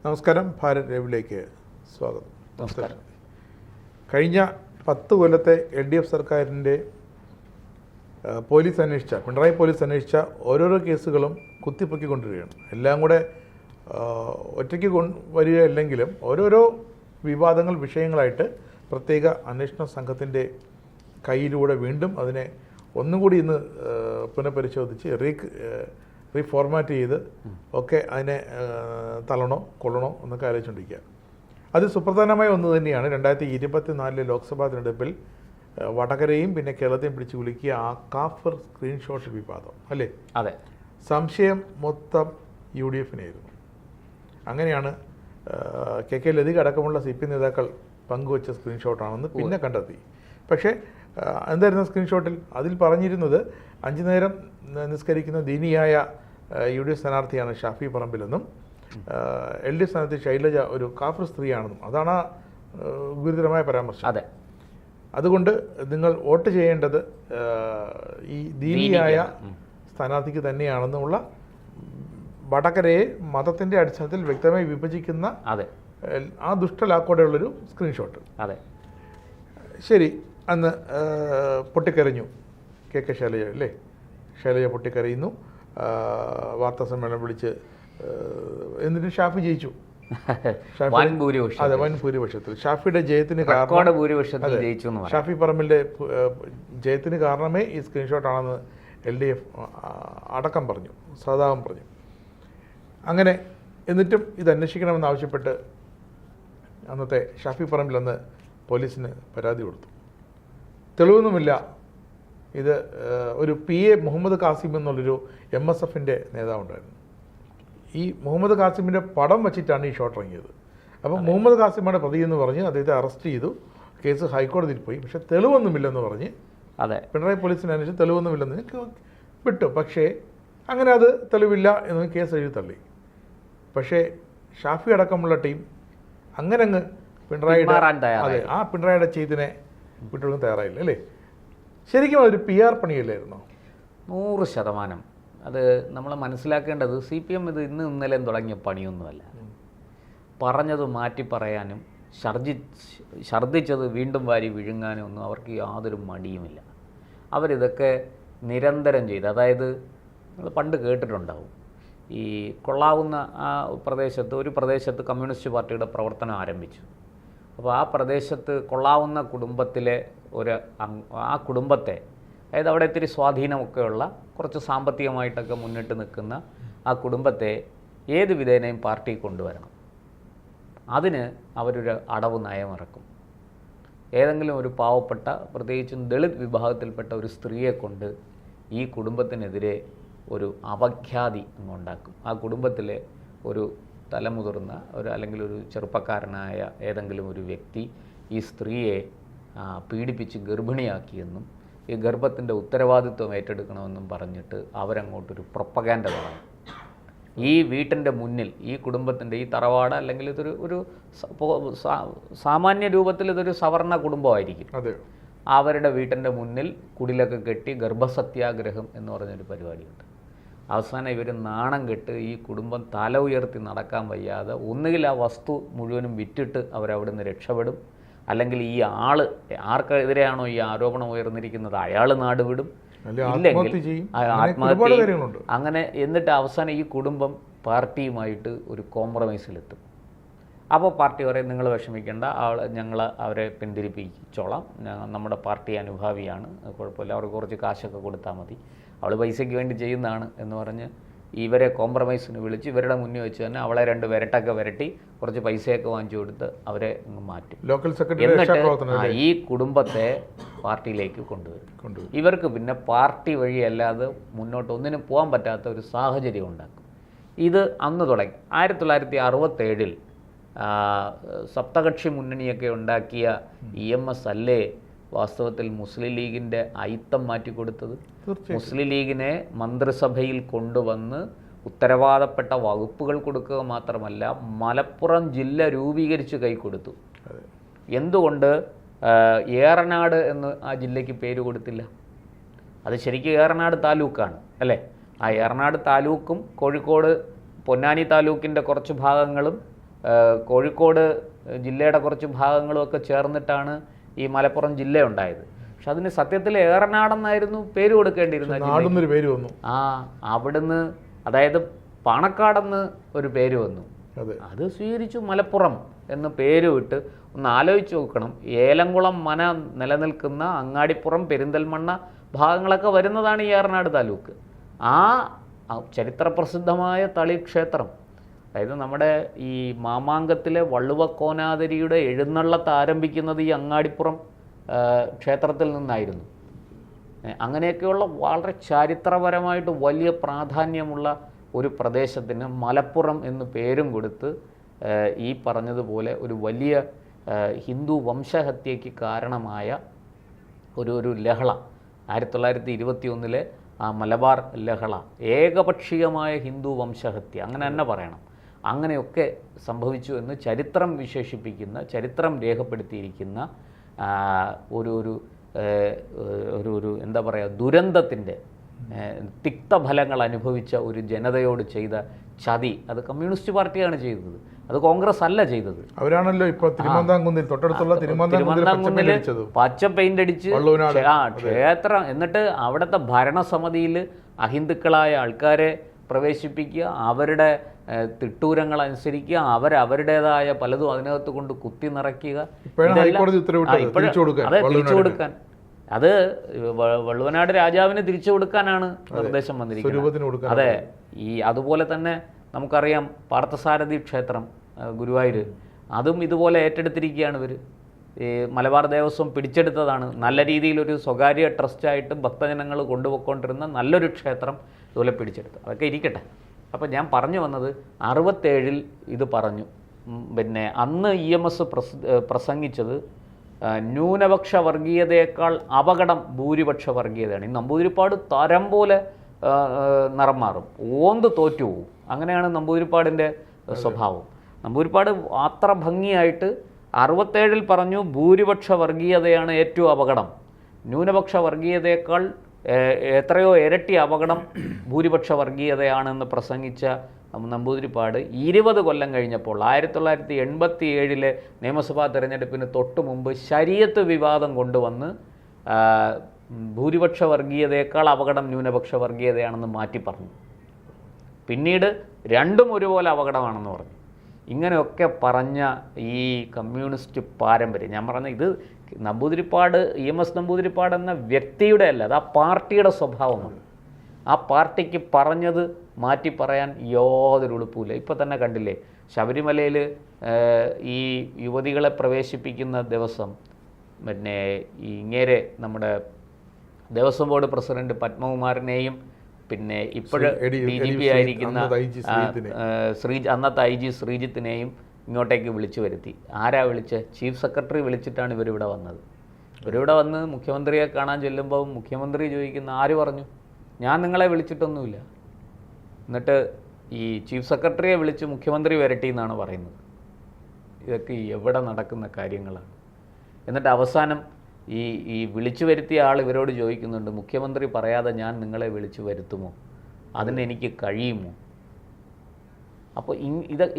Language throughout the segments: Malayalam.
നമസ്കാരം. ഭാരത് ലൈവിലേക്ക് സ്വാഗതം. നമസ്കാരം. കഴിഞ്ഞ 10 കൊല്ലത്തെ LDF സർക്കാരിൻ്റെ പിണറായി പോലീസ് അന്വേഷിച്ച ഓരോരോ കേസുകളും കുത്തിപ്പൊക്കിക്കൊണ്ടിരിക്കുകയാണ്. എല്ലാം കൂടെ ഒറ്റയ്ക്ക് വരികയല്ലെങ്കിലും ഓരോരോ വിവാദങ്ങൾ വിഷയങ്ങളായിട്ട് പ്രത്യേക അന്വേഷണ സംഘത്തിൻ്റെ കയ്യിലൂടെ വീണ്ടും അതിനെ ഒന്നുകൂടി ഇന്ന് പുനഃപരിശോധിച്ച് റീഫോർമാറ്റ് ചെയ്ത് ഒക്കെ അതിനെ തള്ളണോ കൊള്ളണോ എന്നൊക്കെ ആലോചിച്ചുകൊണ്ടിരിക്കുക. അത് സുപ്രധാനമായ ഒന്ന് തന്നെയാണ് 2024 ലോക്സഭാ തിരഞ്ഞെടുപ്പിൽ വടകരയും പിന്നെ കേരളത്തെയും പിടിച്ച് കുലുക്കിയ ആ കാഫർ സ്ക്രീൻഷോട്ട് വിവാദം അല്ലേ? അതെ. സംശയം മൊത്തം UDF-നായിരുന്നു. അങ്ങനെയാണ് KK ലതിക അടക്കമുള്ള CPM നേതാക്കൾ പങ്കുവച്ച സ്ക്രീൻഷോട്ടാണെന്ന് പിന്നെ കണ്ടെത്തി. പക്ഷേ എന്തായിരുന്നു സ്ക്രീൻഷോട്ടിൽ? അതിൽ പറഞ്ഞിരുന്നത് 5 നേരം നിസ്കരിക്കുന്ന ദീനിയായ UDF സ്ഥാനാർത്ഥിയാണ് ഷാഫി പറമ്പിലെന്നും LDF സ്ഥാനാർത്ഥി ശൈലജ ഒരു കാഫർ സ്ത്രീയാണെന്നും. അതാണ് ഗുരുതരമായ പരാമർശം. അതെ. അതുകൊണ്ട് നിങ്ങൾ വോട്ട് ചെയ്യേണ്ടത് ഈ ദീനിയായ സ്ഥാനാർത്ഥിക്ക് തന്നെയാണെന്നുള്ള വടകരയെ മതത്തിൻ്റെ അടിസ്ഥാനത്തിൽ വ്യക്തമായി വിഭജിക്കുന്ന ആ ദുഷ്ടലാക്കോടെയുള്ളൊരു സ്ക്രീൻഷോട്ട്. അതെ, ശരി. അന്ന് പൊട്ടിക്കരഞ്ഞു KK ശൈലജ അല്ലേ? ശൈലജ പൊട്ടിക്കരയുന്നു, വാർത്താ സമ്മേളനം വിളിച്ച്. എന്നിട്ട് ഷാഫി ജയിച്ചു. അതെ, വൻ ഭൂരിപക്ഷത്തിൽ. ഷാഫിയുടെ ജയത്തിന് കാരണം ഷാഫി പറമ്പിൻ്റെ ജയത്തിന് കാരണമേ ഈ സ്ക്രീൻഷോട്ടാണെന്ന് LDF അടക്കം പറഞ്ഞു, സഹതാപം പറഞ്ഞു. അങ്ങനെ എന്നിട്ടും ഇത് അന്വേഷിക്കണമെന്നാവശ്യപ്പെട്ട് അന്നത്തെ ഷാഫി പറമ്പിൽ അന്ന് പോലീസിന് പരാതി കൊടുത്തു. തെളിവൊന്നുമില്ല. ഇത് ഒരു PA മുഹമ്മദ് കാസിം എന്നുള്ളൊരു MSF-ൻ്റെ നേതാവുണ്ടായിരുന്നു. ഈ മുഹമ്മദ് കാസിമിൻ്റെ പടം വെച്ചിട്ടാണ് ഈ ഷോട്ട് ഇറങ്ങിയത്. അപ്പം മുഹമ്മദ് കാസിമാണ് പ്രതിയെന്ന് പറഞ്ഞ് അദ്ദേഹത്തെ അറസ്റ്റ് ചെയ്തു. കേസ് ഹൈക്കോടതിയിൽ പോയി. പക്ഷേ തെളിവൊന്നുമില്ലെന്ന് പറഞ്ഞ് പിണറായി പോലീസിന് അന്വേഷിച്ച് തെളിവൊന്നുമില്ലെന്ന് വിട്ടു. പക്ഷേ അങ്ങനെ അത് തെളിവില്ല എന്ന് കേസ് എഴുതി തള്ളി. പക്ഷേ ഷാഫി അടക്കമുള്ള ടീം അങ്ങനെ അങ്ങ് പിണറായിയുടെ ചെയ്തിനെ വിട്ടുകൊടുക്കാൻ തയ്യാറായില്ല അല്ലേ? ശരിക്കും അതൊരു PR പണിയല്ലായിരുന്നോ? 100%. അത് നമ്മൾ മനസ്സിലാക്കേണ്ടത് CPM ഇത് ഇന്ന് ഇന്നലെയും തുടങ്ങിയ പണിയൊന്നുമല്ല. പറഞ്ഞത് മാറ്റി പറയാനും ഛർദ്ദിച്ചത് വീണ്ടും വാരി വിഴുങ്ങാനും ഒന്നും അവർക്ക് യാതൊരു മടിയുമില്ല. അവരിതൊക്കെ നിരന്തരം ചെയ്ത്, അതായത് നിങ്ങൾ പണ്ട് കേട്ടിട്ടുണ്ടാവും, ഈ കൊള്ളാവുന്ന ഒരു പ്രദേശത്ത് കമ്മ്യൂണിസ്റ്റ് പാർട്ടിയുടെ പ്രവർത്തനം ആരംഭിച്ചു. അപ്പോൾ ആ പ്രദേശത്ത് കൊള്ളാവുന്ന കുടുംബത്തിലെ ആ കുടുംബത്തെ, അതായത് അവിടെ ഇത്തിരി സ്വാധീനമൊക്കെയുള്ള കുറച്ച് സാമ്പത്തികമായിട്ടൊക്കെ മുന്നിട്ട് നിൽക്കുന്ന ആ കുടുംബത്തെ ഏത് വിധേനയും പാർട്ടി കൊണ്ടുവരണം. അതിന് അവരൊരു അടവ് നയമിറക്കും. ഏതെങ്കിലും ഒരു പാവപ്പെട്ട, പ്രത്യേകിച്ചും ദളിത് വിഭാഗത്തിൽപ്പെട്ട ഒരു സ്ത്രീയെ കൊണ്ട് ഈ കുടുംബത്തിനെതിരെ ഒരു അപഖ്യാതി അങ്ങുണ്ടാക്കും. ആ കുടുംബത്തിലെ ഒരു തലമുതിർന്ന അല്ലെങ്കിൽ ഒരു ചെറുപ്പക്കാരനായ ഏതെങ്കിലും ഒരു വ്യക്തി ഈ സ്ത്രീയെ പീഡിപ്പിച്ച് ഗർഭിണിയാക്കിയെന്നും ഈ ഗർഭത്തിൻ്റെ ഉത്തരവാദിത്വം ഏറ്റെടുക്കണമെന്നും പറഞ്ഞിട്ട് അവരങ്ങോട്ടൊരു പ്രൊപ്പഗാൻഡ തുടങ്ങും. ഈ വീട്ടിൻ്റെ മുന്നിൽ, ഈ കുടുംബത്തിൻ്റെ, ഈ തറവാട് അല്ലെങ്കിൽ ഇതൊരു സാമാന്യ രൂപത്തിൽ ഇതൊരു സവർണ കുടുംബമായിരിക്കും. അവരുടെ വീട്ടിൻ്റെ മുന്നിൽ കുടിലൊക്കെ കെട്ടി ഗർഭസത്യാഗ്രഹം എന്ന് പറഞ്ഞൊരു പരിപാടിയുണ്ട്. അവസാനം ഇവർ നാണം കെട്ട് ഈ കുടുംബം തല ഉയർത്തി നടക്കാൻ വയ്യാതെ ഒന്നുകിൽ ആ വസ്തു മുഴുവനും വിറ്റിട്ട് അവരവിടെ നിന്ന് രക്ഷപ്പെടും, അല്ലെങ്കിൽ ഈ ആർക്കെതിരെയാണോ ഈ ആരോപണം ഉയർന്നിരിക്കുന്നത് അയാൾ നാടുവിടും, ഇല്ലെങ്കിൽ ആത്മഹത്യ. അങ്ങനെ എന്നിട്ട് അവസാനം ഈ കുടുംബം പാർട്ടിയുമായിട്ട് ഒരു കോംപ്രമൈസിലെത്തും. അപ്പോൾ പാർട്ടി പറയും, നിങ്ങൾ വിഷമിക്കേണ്ട, ഞങ്ങൾ അവരെ പിന്തിരിപ്പിച്ചോളാം, നമ്മുടെ പാർട്ടി അനുഭാവിയാണ്, കുഴപ്പമില്ല, അവർക്ക് കുറച്ച് കാശൊക്കെ കൊടുത്താൽ മതി, അവൾ പൈസയ്ക്ക് വേണ്ടി ചെയ്യുന്നതാണ് എന്ന് പറഞ്ഞ് ഇവരെ കോംപ്രമൈസിന് വിളിച്ച് ഇവരുടെ മുന്നിൽ വെച്ച് തന്നെ അവളെ 2 വിരട്ടൊക്കെ വിരട്ടി കുറച്ച് പൈസയൊക്കെ വാങ്ങിച്ചു കൊടുത്ത് അവരെ മാറ്റും. എന്നിട്ട് ഈ കുടുംബത്തെ പാർട്ടിയിലേക്ക് കൊണ്ടുവരും. ഇവർക്ക് പിന്നെ പാർട്ടി വഴിയല്ലാതെ മുന്നോട്ട് ഒന്നിനും പോകാൻ പറ്റാത്ത ഒരു സാഹചര്യം ഉണ്ടാക്കും. ഇത് അന്ന് തുടങ്ങി. 1967 സപ്തകക്ഷി മുന്നണിയൊക്കെ ഉണ്ടാക്കിയ EMS അല്ലേ വാസ്തവത്തിൽ മുസ്ലിം ലീഗിൻ്റെ അയിത്തം മാറ്റിക്കൊടുത്തത്? മുസ്ലിം ലീഗിനെ മന്ത്രിസഭയിൽ കൊണ്ടുവന്ന് ഉത്തരവാദപ്പെട്ട വകുപ്പുകൾ കൊടുക്കുക മാത്രമല്ല, മലപ്പുറം ജില്ല രൂപീകരിച്ച് കൈക്കൊടുത്തു. എന്തുകൊണ്ട് ഏറനാട് എന്ന് ആ ജില്ലയ്ക്ക് പേര് കൊടുത്തില്ല? അത് ശരിക്കും ഏറനാട് താലൂക്കാണ് അല്ലേ? ആ ഏറനാട് താലൂക്കും കോഴിക്കോട് പൊന്നാനി താലൂക്കിൻ്റെ കുറച്ച് ഭാഗങ്ങളും കോഴിക്കോട് ജില്ലയുടെ കുറച്ച് ഭാഗങ്ങളുമൊക്കെ ചേർന്നിട്ടാണ് ഈ മലപ്പുറം ജില്ല ഉണ്ടായത്. പക്ഷെ അതിന് സത്യത്തിൽ ഏറനാടെന്നായിരുന്നു പേര് കൊടുക്കേണ്ടിയിരുന്നത്. അവിടുന്ന് അതായത് പാണക്കാടെന്ന് ഒരു പേര് വന്നു, അത് സ്വീകരിച്ചു മലപ്പുറം എന്ന് പേര് വിട്ട്. ഒന്ന് ആലോചിച്ച് നോക്കണം, ഏലംകുളം മന നിലനിൽക്കുന്ന അങ്ങാടിപ്പുറം പെരിന്തൽമണ്ണ ഭാഗങ്ങളൊക്കെ വരുന്നതാണ് ഈ ഏറനാട് താലൂക്ക്. ആ ചരിത്രപ്രസിദ്ധമായ തളി ക്ഷേത്രം, അതായത് നമ്മുടെ ഈ മാമാങ്കത്തിലെ വള്ളുവക്കോനാതിരിയുടെ എഴുന്നള്ളത്ത് ആരംഭിക്കുന്നത് ഈ അങ്ങാടിപ്പുറം ക്ഷേത്രത്തിൽ നിന്നായിരുന്നു. അങ്ങനെയൊക്കെയുള്ള വളരെ ചരിത്രപരമായിട്ട് വലിയ പ്രാധാന്യമുള്ള ഒരു പ്രദേശത്തിന് മലപ്പുറം എന്ന് പേരും കൊടുത്ത് ഈ പറഞ്ഞതുപോലെ ഒരു വലിയ ഹിന്ദു വംശഹത്യയ്ക്ക് കാരണമായ ഒരു ലഹള 1921 ആ മലബാർ ലഹള, ഏകപക്ഷീയമായ ഹിന്ദു വംശഹത്യ, അങ്ങനെ തന്നെ പറയണം, അങ്ങനെയൊക്കെ സംഭവിച്ചു എന്ന് ചരിത്രം വിശേഷിപ്പിക്കുന്ന, ചരിത്രം രേഖപ്പെടുത്തിയിരിക്കുന്ന ഒരു എന്താ പറയുക, ദുരന്തത്തിൻ്റെ തിക്തഫലങ്ങൾ അനുഭവിച്ച ഒരു ജനതയോട് ചെയ്ത ചതി അത് കമ്മ്യൂണിസ്റ്റ് പാർട്ടിയാണ് ചെയ്തത്, അത് കോൺഗ്രസ് അല്ല ചെയ്തത്. അവരാണല്ലോ ഇപ്പോൾ തിരുമാന്താംകുന്നിൽ തൊട്ടടുത്തുള്ള തിരുമാന്താംകുന്നിൽ പച്ച പെയിന്റ് അടിച്ച് ക്ഷേത്രം, എന്നിട്ട് അവിടുത്തെ ഭരണസമിതിയിൽ അഹിന്ദുക്കളായ ആൾക്കാരെ പ്രവേശിപ്പിക്കുക, അവരുടെ തിട്ടൂരങ്ങൾ അനുസരിക്കുക, അവരുടേതായ പലതും അതിനകത്ത് കൊണ്ട് കുത്തി നിറയ്ക്കുക, അതെ തിരിച്ചു കൊടുക്കാൻ, അത് വള്ളുവനാട് രാജാവിന് തിരിച്ചു കൊടുക്കാനാണ് നിർദ്ദേശം വന്നിരിക്കുന്നത്. അതെ, അതുപോലെ തന്നെ നമുക്കറിയാം പാർത്ഥസാരഥി ക്ഷേത്രം ഗുരുവായൂർ, അതും ഇതുപോലെ ഏറ്റെടുത്തിരിക്കുകയാണ് ഇവർ. ഈ മലബാർ ദേവസ്വം പിടിച്ചെടുത്തതാണ്. നല്ല രീതിയിലൊരു സ്വകാര്യ ട്രസ്റ്റായിട്ട് ഭക്തജനങ്ങൾ കൊണ്ടുപോയിക്കൊണ്ടിരുന്ന നല്ലൊരു ക്ഷേത്രം ഇതുപോലെ പിടിച്ചെടുത്തു. അതൊക്കെ ഇരിക്കട്ടെ. അപ്പോൾ ഞാൻ പറഞ്ഞു വന്നത് 67 ഇത് പറഞ്ഞു. പിന്നെ അന്ന് EMS പ്രസംഗിച്ചത് ന്യൂനപക്ഷ വർഗീയതയേക്കാൾ അപകടം ഭൂരിപക്ഷ വർഗീയതയാണ്. ഈ നമ്പൂതിരിപ്പാട് തരം പോലെ നിറം മാറും, ഓന്ത് തോറ്റു പോവും. അങ്ങനെയാണ് നമ്പൂതിരിപ്പാടിൻ്റെ സ്വഭാവം. നമ്പൂതിരിപ്പാട് അത്ര ഭംഗിയായിട്ട് 67 പറഞ്ഞു ഭൂരിപക്ഷ വർഗീയതയാണ് ഏറ്റവും അപകടം, ന്യൂനപക്ഷ വർഗീയതയേക്കാൾ എത്രയോ ഇരട്ടി അപകടം ഭൂരിപക്ഷ വർഗീയതയാണെന്ന് പ്രസംഗിച്ച നമ്പൂതിരിപ്പാട് 20 കൊല്ലം കഴിഞ്ഞപ്പോൾ 1987 നിയമസഭാ തെരഞ്ഞെടുപ്പിന് തൊട്ട് മുമ്പ് ശരീഅത്ത് വിവാദം കൊണ്ടുവന്ന് ഭൂരിപക്ഷ വർഗീയതയേക്കാൾ അപകടം ന്യൂനപക്ഷ വർഗീയതയാണെന്ന് മാറ്റി പറഞ്ഞു. പിന്നീട് രണ്ടും ഒരുപോലെ അപകടമാണെന്ന് പറഞ്ഞു. ഇങ്ങനെയൊക്കെ പറഞ്ഞ ഈ കമ്മ്യൂണിസ്റ്റ് പാരമ്പര്യം, ഞാൻ പറഞ്ഞ ഇത് നമ്പൂതിരിപ്പാട്, EMS നമ്പൂതിരിപ്പാട് എന്ന വ്യക്തിയുടെ അല്ല, അത് ആ പാർട്ടിയുടെ സ്വഭാവമാണ്. ആ പാർട്ടിക്ക് പറഞ്ഞത് മാറ്റി പറയാൻ യാതൊരു എളുപ്പമില്ല. ഇപ്പോൾ തന്നെ കണ്ടില്ലേ, ശബരിമലയിൽ ഈ യുവതികളെ പ്രവേശിപ്പിക്കുന്ന ദിവസം പിന്നെ ഇങ്ങേരെ നമ്മുടെ ദേവസ്വം ബോർഡ് പ്രസിഡന്റ് പത്മകുമാറിനെയും പിന്നെ ഇപ്പോഴും DGP ആയിരിക്കുന്ന അന്നത്തെ IG ശ്രീജിത്തിനെയും ഇങ്ങോട്ടേക്ക് വിളിച്ചു വരുത്തി. ആരാ വിളിച്ചത്? ചീഫ് സെക്രട്ടറി വിളിച്ചിട്ടാണ് ഇവരിവിടെ വന്നത്. ഇവരിവിടെ വന്ന് മുഖ്യമന്ത്രിയെ കാണാൻ ചെല്ലുമ്പോൾ മുഖ്യമന്ത്രി ചോദിക്കുന്ന, ആര് പറഞ്ഞു? ഞാൻ നിങ്ങളെ വിളിച്ചിട്ടൊന്നുമില്ല. എന്നിട്ട് ഈ ചീഫ് സെക്രട്ടറിയെ വിളിച്ച് മുഖ്യമന്ത്രി വരട്ടി എന്നാണ് പറയുന്നത്. ഇതൊക്കെ എവിടെ നടക്കുന്ന കാര്യങ്ങളാണ്. എന്നിട്ട് അവസാനം ഈ വിളിച്ചു വരുത്തിയ ആൾ ഇവരോട് ചോദിക്കുന്നുണ്ട്, മുഖ്യമന്ത്രി പറയാതെ ഞാൻ നിങ്ങളെ വിളിച്ചു വരുത്തുമോ? അതിനെനിക്ക് കഴിയുമോ? അപ്പോൾ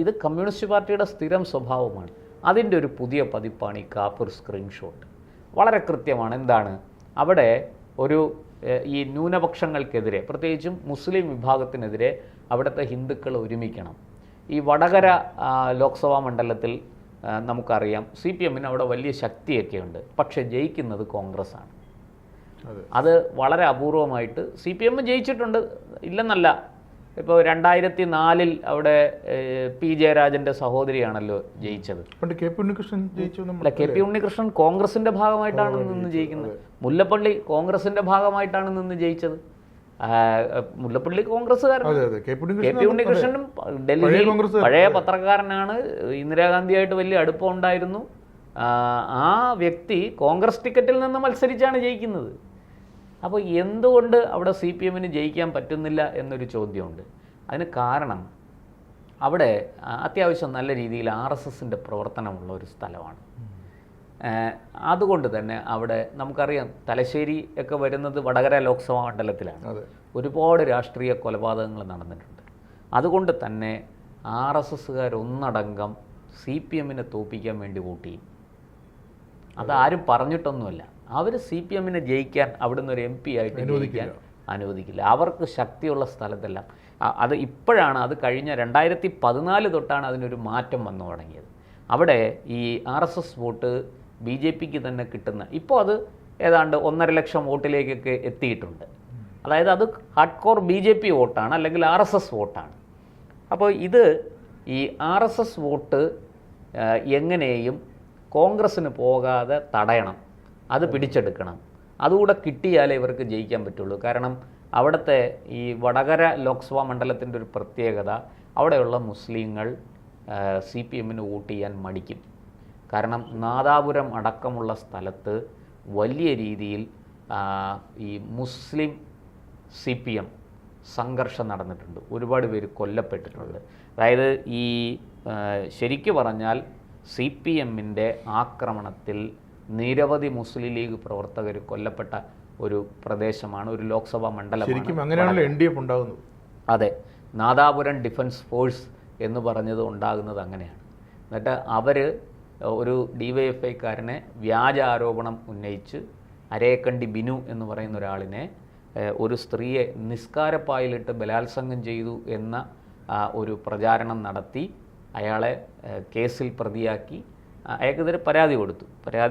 ഇത് കമ്മ്യൂണിസ്റ്റ് പാർട്ടിയുടെ സ്ഥിരം സ്വഭാവമാണ്. അതിൻ്റെ ഒരു പുതിയ പതിപ്പാണ് ഈ കാപ്പൂർ സ്ക്രീൻഷോട്ട്. വളരെ കൃത്യമാണ്. എന്താണ് അവിടെ ഈ ന്യൂനപക്ഷങ്ങൾക്കെതിരെ, പ്രത്യേകിച്ചും മുസ്ലിം വിഭാഗത്തിനെതിരെ അവിടുത്തെ ഹിന്ദുക്കൾ ഒരുമിക്കണം. ഈ വടകര ലോക്സഭാ മണ്ഡലത്തിൽ നമുക്കറിയാം CPM-ന് അവിടെ വലിയ ശക്തിയൊക്കെയുണ്ട്, പക്ഷേ ജയിക്കുന്നത് കോൺഗ്രസ്സാണ്. അത് വളരെ അപൂർവമായിട്ട് CPM ജയിച്ചിട്ടുണ്ട്, ഇല്ലെന്നല്ല. ഇപ്പോൾ 2004 അവിടെ P ജയരാജൻ്റെ സഹോദരിയാണല്ലോ ജയിച്ചത്. KP ഉണ്ണികൃഷ്ണൻ കോൺഗ്രസിൻ്റെ ഭാഗമായിട്ടാണ് നിന്ന് ജയിക്കുന്നത്. മുല്ലപ്പള്ളി കോൺഗ്രസിൻ്റെ ഭാഗമായിട്ടാണ് നിന്ന് ജയിച്ചത്. മുല്ലപ്പള്ളി കോൺഗ്രസ്സുകാരൻ. KP ഉണ്ണികൃഷ്ണനും ഡൽഹിയിൽ പഴയ പത്രക്കാരനാണ്, ഇന്ദിരാഗാന്ധിയായിട്ട് വലിയ അടുപ്പം ഉണ്ടായിരുന്നു. ആ വ്യക്തി കോൺഗ്രസ് ടിക്കറ്റിൽ നിന്ന് മത്സരിച്ചാണ് ജയിക്കുന്നത്. അപ്പോൾ എന്തുകൊണ്ട് അവിടെ CPM-ന് ജയിക്കാൻ പറ്റുന്നില്ല എന്നൊരു ചോദ്യമുണ്ട്. അതിന് കാരണം അവിടെ അത്യാവശ്യം നല്ല രീതിയിൽ RSSൻ്റെ പ്രവർത്തനമുള്ള ഒരു സ്ഥലമാണ്. അതുകൊണ്ട് തന്നെ അവിടെ നമുക്കറിയാം, തലശ്ശേരി ഒക്കെ വരുന്നത് വടകര ലോക്സഭാ മണ്ഡലത്തിലാണ്. ഒരുപാട് രാഷ്ട്രീയ കൊലപാതകങ്ങൾ നടന്നിട്ടുണ്ട്. അതുകൊണ്ട് തന്നെ RSSകാർ ഒന്നടങ്കം CPM തോൽപ്പിക്കാൻ വേണ്ടി വോട്ട് ചെയ്യും. അതാരും പറഞ്ഞിട്ടൊന്നുമല്ല. അവർ CPM ജയിക്കാൻ അവിടുന്ന് ഒരു MP ആയിട്ട് ജയിക്കാൻ അനുവദിക്കില്ല. അവർക്ക് ശക്തിയുള്ള സ്ഥലത്തെല്ലാം അത് ഇപ്പോഴാണ്, അത് കഴിഞ്ഞ 2014 തൊട്ടാണ് അതിനൊരു മാറ്റം വന്നു തുടങ്ങിയത്. അവിടെ ഈ RSS വോട്ട് BJPക്ക് തന്നെ കിട്ടുന്ന, ഇപ്പോൾ അത് ഏതാണ്ട് 1.5 ലക്ഷം വോട്ടിലേക്കൊക്കെ എത്തിയിട്ടുണ്ട്. അതായത് അത് ഹാർഡ് കോർ BJP വോട്ടാണ്, അല്ലെങ്കിൽ RSS വോട്ടാണ്. അപ്പോൾ ഇത് ഈ RSS വോട്ട് എങ്ങനെയും കോൺഗ്രസ്സിന് പോകാതെ തടയണം, അത് പിടിച്ചെടുക്കണം. അതുകൂടെ കിട്ടിയാലേ ഇവർക്ക് ജയിക്കാൻ പറ്റുള്ളൂ. കാരണം അവിടുത്തെ ഈ വടകര ലോക്സഭാ മണ്ഡലത്തിൻ്റെ ഒരു പ്രത്യേകത, അവിടെയുള്ള മുസ്ലിങ്ങൾ CPM വോട്ട് ചെയ്യാൻ മടിക്കും. കാരണം നാദാപുരം അടക്കമുള്ള സ്ഥലത്ത് വലിയ രീതിയിൽ ഈ മുസ്ലിം CPM സംഘർഷം നടന്നിട്ടുണ്ട്. ഒരുപാട് പേര് കൊല്ലപ്പെട്ടിട്ടുണ്ട്. അതായത് ഈ ശരിക്കു പറഞ്ഞാൽ CPM ആക്രമണത്തിൽ നിരവധി മുസ്ലിം ലീഗ് പ്രവർത്തകർ കൊല്ലപ്പെട്ട ഒരു പ്രദേശമാണ്, ഒരു ലോക്സഭാ മണ്ഡലമാണ്. അതെ, നാദാപുരം ഡിഫൻസ് ഫോഴ്സ് എന്ന് പറഞ്ഞത് ഉണ്ടാകുന്നത് അങ്ങനെയാണ്. എന്നിട്ട് അവർ ഒരു DYFIക്കാരനെ വ്യാജ ആരോപണം ഉന്നയിച്ച്, അരേക്കണ്ടി ബിനു എന്ന് പറയുന്ന ഒരാളിനെ, ഒരു സ്ത്രീയെ നിസ്കാരപ്പായിലിട്ട് ബലാത്സംഗം ചെയ്തു എന്ന ഒരു പ്രചാരണം നടത്തി അയാളെ കേസിൽ പ്രതിയാക്കി അയാൾക്കെതിരെ പരാതി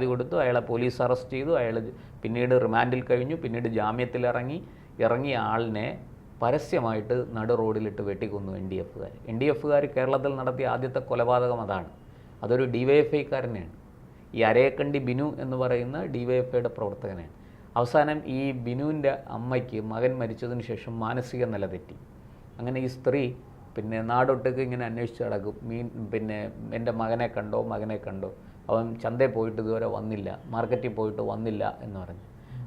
കൊടുത്തു. അയാളെ പോലീസ് അറസ്റ്റ് ചെയ്തു. അയാൾ പിന്നീട് റിമാൻഡിൽ കഴിഞ്ഞു. പിന്നീട് ഇറങ്ങിയ ആളിനെ പരസ്യമായിട്ട് നടു റോഡിലിട്ട് വെട്ടിക്കൊന്നു NDFകാർ. കേരളത്തിൽ നടത്തിയ ആദ്യത്തെ കൊലപാതകം അതാണ്. അതൊരു DYFIക്കാരനെയാണ്. ഈ അരേക്കണ്ടി ബിനു എന്ന് പറയുന്ന DYFIയുടെ പ്രവർത്തകനാണ്. അവസാനം ഈ ബിനുവിൻ്റെ അമ്മയ്ക്ക് മകൻ മരിച്ചതിന് ശേഷം മാനസിക നില തെറ്റി. അങ്ങനെ ഈ സ്ത്രീ പിന്നെ നാടൊട്ടൊക്കെ ഇങ്ങനെ അന്വേഷിച്ച് നടക്കും. പിന്നെ എൻ്റെ മകനെ കണ്ടോ, അവൻ ചന്തയിൽ പോയിട്ട് ഇതുവരെ വന്നില്ല, മാർക്കറ്റിൽ പോയിട്ട് വന്നില്ല എന്ന് പറഞ്ഞു.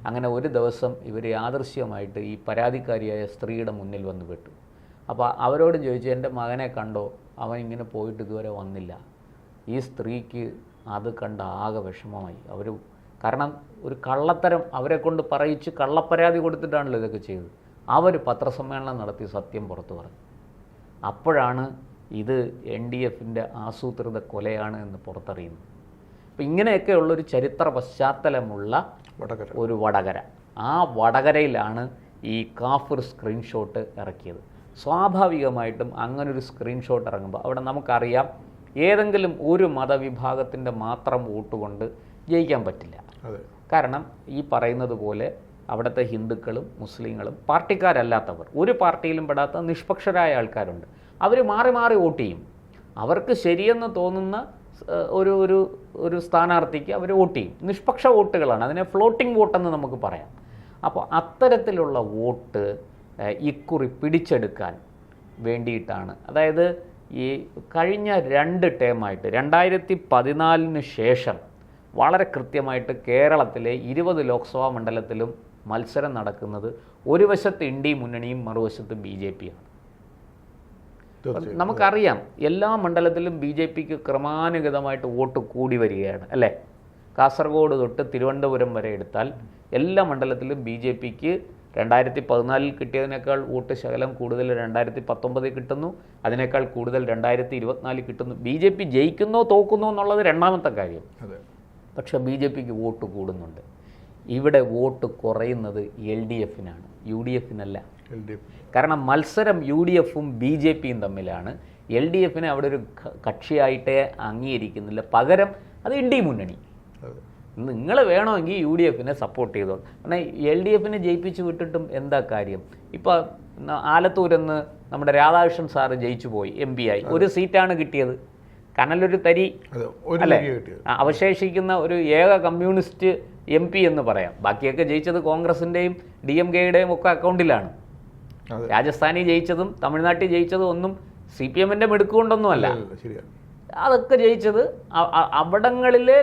അങ്ങനെ ഒരു ദിവസം ഇവർ യാദൃശ്യമായിട്ട് ഈ പരാതിക്കാരിയായ സ്ത്രീയുടെ മുന്നിൽ വന്ന് പെട്ടു. അപ്പോൾ അവരോട് ചോദിച്ചു, എൻ്റെ മകനെ കണ്ടോ, അവൻ ഇങ്ങനെ പോയിട്ട് ഇതുവരെ വന്നില്ല. ഈ സ്ത്രീക്ക് അത് കണ്ട ആകെ വിഷമമായി. കാരണം ഒരു കള്ളത്തരം അവരെ കൊണ്ട് പറയിച്ച് കള്ളപ്പരാതി കൊടുത്തിട്ടാണല്ലോ ഇതൊക്കെ ചെയ്തത്. അവർ പത്രസമ്മേളനം നടത്തി സത്യം പുറത്തു പറഞ്ഞു. അപ്പോഴാണ് ഇത് NDFൻ്റെ ആസൂത്രിത കൊലയാണ് എന്ന് പുറത്തറിയുന്നത്. അപ്പം ഇങ്ങനെയൊക്കെയുള്ളൊരു ചരിത്ര പശ്ചാത്തലമുള്ള ഒരു വടകര, ആ വടകരയിലാണ് ഈ കാഫിർ സ്ക്രീൻഷോട്ട് ഇറക്കിയത്. സ്വാഭാവികമായിട്ടും അങ്ങനൊരു സ്ക്രീൻഷോട്ട് ഇറങ്ങുമ്പോൾ അവിടെ നമുക്കറിയാം ഏതെങ്കിലും ഒരു മതവിഭാഗത്തിൻ്റെ മാത്രം വോട്ട് കൊണ്ട് ജയിക്കാൻ പറ്റില്ല. കാരണം ഈ പറയുന്നത് പോലെ അവിടുത്തെ ഹിന്ദുക്കളും മുസ്ലിങ്ങളും പാർട്ടിക്കാരല്ലാത്തവർ, ഒരു പാർട്ടിയിലും പെടാത്ത നിഷ്പക്ഷരായ ആൾക്കാരുണ്ട്. അവർ മാറി മാറി വോട്ട് ചെയ്യും. അവർക്ക് ശരിയെന്ന് തോന്നുന്ന ഒരു സ്ഥാനാർത്ഥിക്ക് അവർ വോട്ട് ചെയ്യും. നിഷ്പക്ഷ വോട്ടുകളാണ്, അതിനെ ഫ്ലോട്ടിംഗ് വോട്ടെന്ന് നമുക്ക് പറയാം. അപ്പോൾ അത്തരത്തിലുള്ള വോട്ട് ഇക്കുറി പിടിച്ചെടുക്കാൻ വേണ്ടിയിട്ടാണ്, അതായത് ഈ കഴിഞ്ഞ 2 ടേമായിട്ട് 2014 ശേഷം വളരെ കൃത്യമായിട്ട് കേരളത്തിലെ 20 ലോക്സഭാ മണ്ഡലത്തിലും മത്സരം നടക്കുന്നത് ഒരു വശത്ത് ND മുന്നണിയും മറുവശത്ത് BJPയാണ്. നമുക്കറിയാം എല്ലാ മണ്ഡലത്തിലും BJPക്ക് ക്രമാനുഗതമായിട്ട് വോട്ട് കൂടി വരികയാണ്, അല്ലേ? കാസർഗോഡ് തൊട്ട് തിരുവനന്തപുരം വരെ എടുത്താൽ എല്ലാ മണ്ഡലത്തിലും BJPക്ക് 2014 കിട്ടിയതിനേക്കാൾ വോട്ട് ശകലം കൂടുതൽ 2019 കിട്ടുന്നു, അതിനേക്കാൾ കൂടുതൽ 2024 കിട്ടുന്നു. BJP ജയിക്കുന്നോ തോക്കുന്നോ എന്നുള്ളത് രണ്ടാമത്തെ കാര്യം. പക്ഷേ BJPക്ക് വോട്ട് കൂടുന്നുണ്ട്. ഇവിടെ വോട്ട് കുറയുന്നത് LDFനാണ്, UDFനല്ല. കാരണം മത്സരം UDFും BJPയും തമ്മിലാണ്. LDFനെ അവിടെ ഒരു കക്ഷിയായിട്ടേ അംഗീകരിക്കുന്നില്ല, പകരം അത് ND മുന്നണി. നിങ്ങൾ വേണമെങ്കിൽ UDFനെ സപ്പോർട്ട് ചെയ്തോ. കാരണം LDFനെ ജയിപ്പിച്ച് വിട്ടിട്ടും എന്താ കാര്യം? ഇപ്പോൾ ആലത്തൂരെന്ന് നമ്മുടെ രാധാകൃഷ്ണൻ സാറ് ജയിച്ചു പോയി, MP ആയി, ഒരു സീറ്റാണ് കിട്ടിയത്. കനലൊരു തരി അല്ലേ, അവശേഷിക്കുന്ന ഒരു ഏക കമ്മ്യൂണിസ്റ്റ് MP എന്ന് പറയാം. ബാക്കിയൊക്കെ ജയിച്ചത് കോൺഗ്രസിൻ്റെയും DMKയുടെയും ഒക്കെ അക്കൗണ്ടിലാണ്. രാജസ്ഥാനിൽ ജയിച്ചതും തമിഴ്നാട്ടിൽ ജയിച്ചതും ഒന്നും CPMൻ്റെ മിടുക്കുകൊണ്ടൊന്നുമല്ല. അതൊക്കെ ജയിച്ചത് അവിടങ്ങളിലെ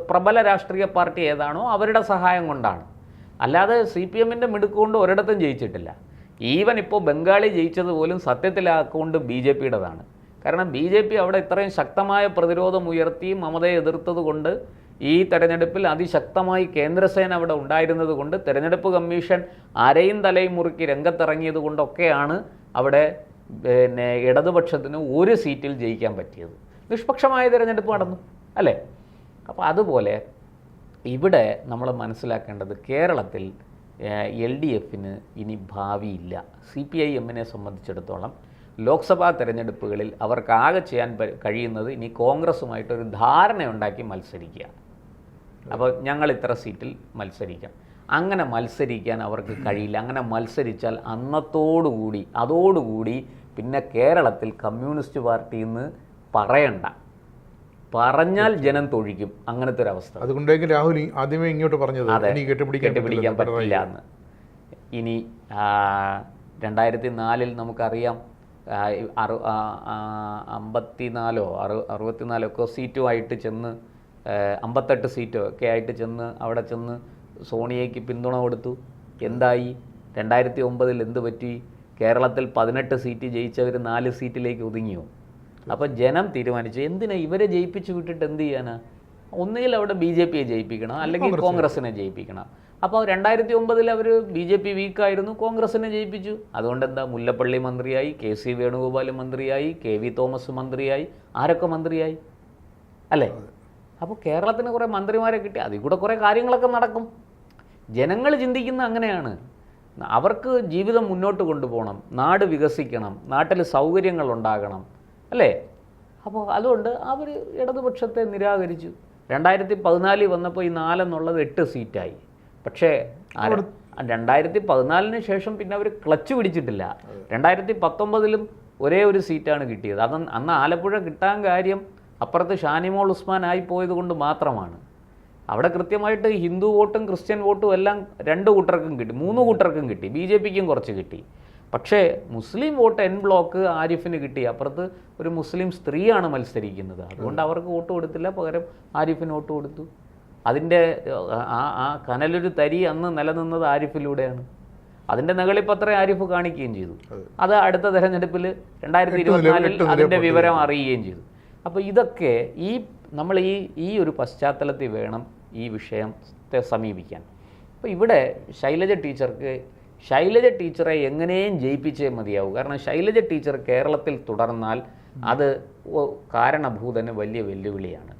പ്രബല രാഷ്ട്രീയ പാർട്ടി ഏതാണോ അവരുടെ സഹായം കൊണ്ടാണ്. അല്ലാതെ CPMൻ്റെ മിടുക്കുകൊണ്ട് ഒരിടത്തും ജയിച്ചിട്ടില്ല. ഈവൻ ഇപ്പോൾ ബംഗാളി ജയിച്ചത് പോലും സത്യത്തിൽ ആ അക്കൗണ്ട് BJPയുടേതാണ്. കാരണം BJP അവിടെ ഇത്രയും ശക്തമായ പ്രതിരോധം ഉയർത്തി മമതയെ എതിർത്തത് കൊണ്ട്, ഈ തെരഞ്ഞെടുപ്പിൽ അതിശക്തമായി കേന്ദ്രസേന അവിടെ ഉണ്ടായിരുന്നത് കൊണ്ട്, തെരഞ്ഞെടുപ്പ് കമ്മീഷൻ അരയും തലയും മുറുക്കി രംഗത്തിറങ്ങിയത് കൊണ്ടൊക്കെയാണ് അവിടെ പിന്നെ ഇടതുപക്ഷത്തിന് ഒരു സീറ്റിൽ ജയിക്കാൻ പറ്റിയത്. നിഷ്പക്ഷമായ തിരഞ്ഞെടുപ്പ് നടന്നു അല്ലേ? അപ്പോൾ അതുപോലെ ഇവിടെ നമ്മൾ മനസ്സിലാക്കേണ്ടത് കേരളത്തിൽ LDFന് ഇനി ഭാവിയില്ല. CPIMനെ സംബന്ധിച്ചിടത്തോളം ലോക്സഭാ തെരഞ്ഞെടുപ്പുകളിൽ അവർക്ക് ആകെ ചെയ്യാൻ കഴിയുന്നത് ഇനി കോൺഗ്രസുമായിട്ടൊരു ധാരണയുണ്ടാക്കി മത്സരിക്കുക. അപ്പോൾ ഞങ്ങൾ ഇത്ര സീറ്റിൽ മത്സരിക്കാം. അങ്ങനെ മത്സരിക്കാൻ അവർക്ക് കഴിയില്ല. അങ്ങനെ മത്സരിച്ചാൽ അതോടുകൂടി പിന്നെ കേരളത്തിൽ കമ്മ്യൂണിസ്റ്റ് പാർട്ടിയിൽ നിന്ന് പറഞ്ഞാൽ ജനം തൊഴിക്കും. അങ്ങനത്തെ ഒരു അവസ്ഥ. അതുകൊണ്ടെങ്കിൽ രാഹുൽ ആദ്യമേ ഇങ്ങോട്ട് പറഞ്ഞത് കെട്ടിപ്പിടിക്കാൻ പറ്റില്ല എന്ന്. ഇനി 2004 നമുക്കറിയാം 64 ഒക്കെ സീറ്റുമായിട്ട് ചെന്ന് 58 സീറ്റോ ഒക്കെ ആയിട്ട് ചെന്ന് അവിടെ ചെന്ന് സോണിയയ്ക്ക് പിന്തുണ കൊടുത്തു. എന്തായി? 2009 എന്ത് പറ്റി? കേരളത്തിൽ 18 സീറ്റ് ജയിച്ചവർ 4 സീറ്റിലേക്ക് ഒതുങ്ങിയോ? അപ്പോൾ ജനം തീരുമാനിച്ചു എന്തിനാ ഇവരെ ജയിപ്പിച്ചു വിട്ടിട്ട് എന്ത് ചെയ്യാനാ? ഒന്നുകിൽ അവിടെ BJPയെ ജയിപ്പിക്കണം, അല്ലെങ്കിൽ കോൺഗ്രസിനെ ജയിപ്പിക്കണം. അപ്പോൾ 2009 അവർ BJP വീക്കായിരുന്നു, കോൺഗ്രസിനെ ജയിപ്പിച്ചു. അതുകൊണ്ട് എന്താ? മുല്ലപ്പള്ളി മന്ത്രിയായി, KC വേണുഗോപാൽ മന്ത്രിയായി, KV തോമസ് മന്ത്രിയായി, ആരൊക്കെ മന്ത്രിയായി അല്ലേ? അപ്പോൾ കേരളത്തിന് കുറേ മന്ത്രിമാരെ കിട്ടി, അതിൽ കൂടെ കുറേ കാര്യങ്ങളൊക്കെ നടക്കും. ജനങ്ങൾ ചിന്തിക്കുന്ന അങ്ങനെയാണ്. അവർക്ക് ജീവിതം മുന്നോട്ട് കൊണ്ടുപോകണം, നാട് വികസിക്കണം, നാട്ടിൽ സൗകര്യങ്ങൾ ഉണ്ടാകണം അല്ലേ? അപ്പോൾ അതുകൊണ്ട് അവർ ഇടതുപക്ഷത്തെ നിരാകരിച്ചു. 2014 വന്നപ്പോൾ ഈ 4 എന്നുള്ളത് 8 സീറ്റായി. പക്ഷേ 2014 ശേഷം പിന്നെ അവർ ക്ലച്ച് പിടിച്ചിട്ടില്ല. 2019 ഒരേ ഒരു സീറ്റാണ് കിട്ടിയത്. അന്ന് ആലപ്പുഴ കിട്ടാൻ കാര്യം അപ്പുറത്ത് ഷാനിമോൾ ഉസ്മാൻ ആയിപ്പോയത് കൊണ്ട് മാത്രമാണ്. അവിടെ കൃത്യമായിട്ട് ഹിന്ദു വോട്ടും ക്രിസ്ത്യൻ വോട്ടും എല്ലാം 2 കൂട്ടർക്കും കിട്ടി, 3 കൂട്ടർക്കും കിട്ടി, BJPക്കും കുറച്ച് കിട്ടി. പക്ഷേ മുസ്ലിം വോട്ട് N ബ്ലോക്ക് ആരിഫിന് കിട്ടി. അപ്പുറത്ത് ഒരു മുസ്ലിം സ്ത്രീയാണ് മത്സരിക്കുന്നത്, അതുകൊണ്ട് അവർക്ക് വോട്ട് കൊടുത്തില്ല, പകരം ആരിഫിന് വോട്ട് കൊടുത്തു. അതിൻ്റെ ആ കനലൊരു തരി അന്ന് നിലനിന്നത് ആരിഫിലൂടെയാണ്. അതിൻ്റെ നകളിപ്പത്ര ആരിഫ് കാണിക്കുകയും ചെയ്തു. അത് അടുത്ത തെരഞ്ഞെടുപ്പിൽ 2024 അതിൻ്റെ വിവരം അറിയുകയും ചെയ്തു. അപ്പോൾ ഇതൊക്കെ നമ്മൾ ഈ ഒരു പശ്ചാത്തലത്തിൽ വേണം ഈ വിഷയത്തെ സമീപിക്കാൻ. അപ്പോൾ ഇവിടെ ശൈലജ ടീച്ചറെ എങ്ങനെയും ജയിപ്പിച്ചേ മതിയാവും. കാരണം ശൈലജ ടീച്ചർ കേരളത്തിൽ തുടർന്നാൽ അത് കാരണഭൂതന് വലിയ വെല്ലുവിളിയാണ്.